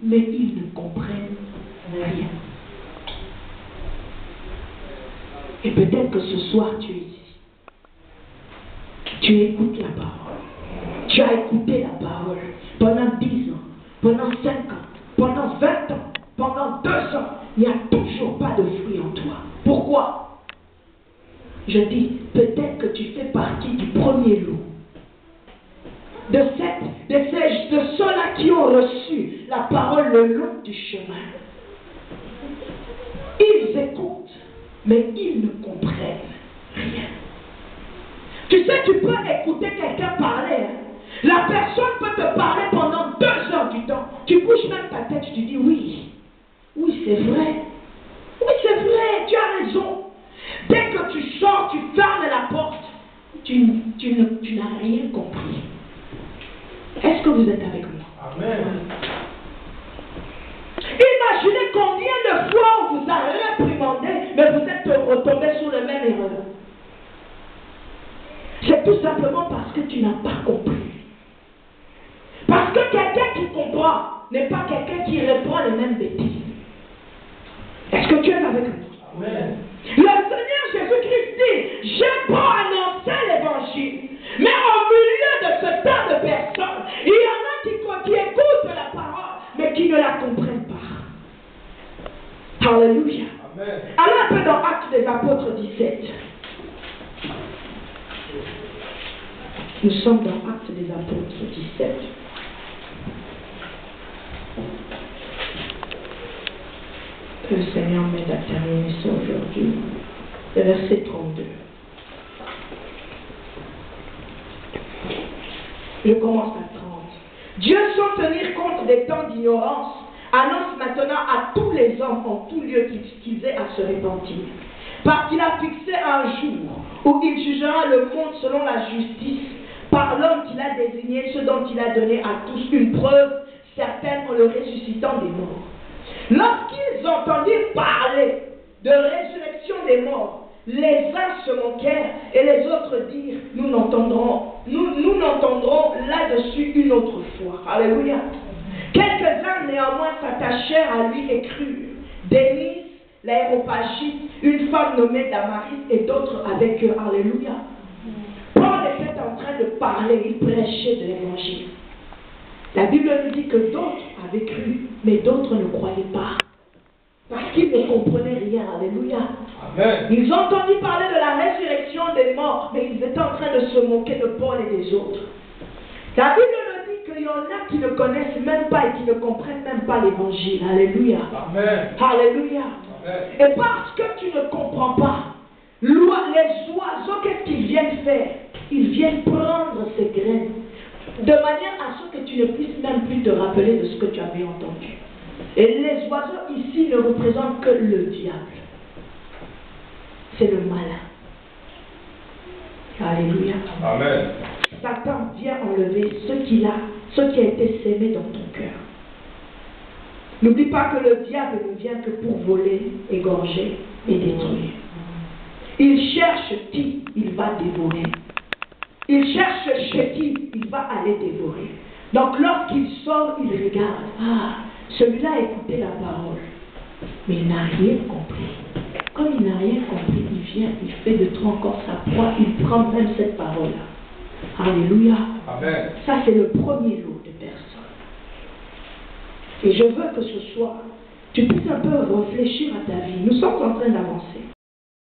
mais ils ne comprennent rien. Et peut-être que ce soir, tu es ici. Tu écoutes la parole. Tu as écouté la parole pendant 10 ans, pendant 5 ans, pendant 20 ans, pendant 2 ans. Il n'y a toujours pas de fruit en toi. Pourquoi? Je dis, peut-être que tu fais partie du premier lot. De ceux-là qui ont reçu la parole le long du chemin. Ils écoutent, mais ils ne comprennent rien. Tu sais, tu peux écouter quelqu'un parler. Hein? La personne peut te parler pendant 2 heures du temps. Tu bouges même ta tête, tu dis oui. Oui, c'est vrai. Oui, c'est vrai, tu as raison. Dès que tu sors, tu fermes la porte. Tu n'as rien compris. Est-ce que vous êtes avec moi? Amen. Imaginez combien de fois on vous a réprimandé, mais vous êtes retombé sur le même erreur. C'est tout simplement parce que tu n'as pas compris. Parce que quelqu'un qui comprend n'est pas quelqu'un qui répond les mêmes bêtises. Est-ce que tu es avec nous? Amen. Le Seigneur Jésus-Christ dit, j'ai beau annoncer l'évangile, mais au milieu de ce tas de personnes, il y en a qui écoutent la parole, mais qui ne la comprennent pas. Alléluia. Amen. Allons un peu dans Actes des Apôtres 17. Nous sommes dans Actes des Apôtres 17. Que le Seigneur m'aide à terminer ça aujourd'hui. Le verset 32. Je commence à 30. Dieu, sans tenir compte des temps d'ignorance, annonce maintenant à tous les hommes en tout lieu qu'ils aient à se repentir. Parce qu'il a fixé un jour où il jugera le monde selon la justice, par l'homme qu'il a désigné, ce dont il a donné à tous une preuve certaine en le ressuscitant des morts. Lorsqu'ils entendirent parler de résurrection des morts, les uns se moquèrent et les autres dirent, nous n'entendrons là-dessus une autre fois. Alléluia. Quelques-uns néanmoins s'attachèrent à lui et crurent. Denise, l'aéropagite, une femme nommée Damaris et d'autres avec eux. Alléluia. Paul était en train de parler, il prêchait de l'évangile. La Bible nous dit que d'autres avaient cru, mais d'autres ne croyaient pas. Parce qu'ils ne comprenaient rien. Alléluia. Amen. Ils ont entendu parler de la résurrection des morts, mais ils étaient en train de se moquer de Paul et des autres. La Bible nous dit qu'il y en a qui ne connaissent même pas et qui ne comprennent même pas l'évangile. Alléluia. Amen. Alléluia. Amen. Et parce que tu ne comprends pas, les oiseaux, qu'est-ce qu'ils viennent faire? Ils viennent prendre ces graines, de manière à ce que tu ne puisses même plus te rappeler de ce que tu avais entendu. Et les oiseaux ici ne représentent que le diable. C'est le malin. Alléluia. Amen. Satan vient enlever ce qui a été sémé dans ton cœur. N'oublie pas que le diable ne vient que pour voler, égorger et détruire. Il cherche qui il va dévorer. Il cherche chez qui il va aller dévorer. Donc lorsqu'il sort, il regarde. Ah, celui-là a écouté la parole, mais il n'a rien compris. Comme il n'a rien compris, il vient, il fait de toi encore sa proie, il prend même cette parole-là. Alléluia. Amen. Ça, c'est le premier lot de personnes. Et je veux que ce soir, tu puisses un peu réfléchir à ta vie. Nous sommes en train d'avancer.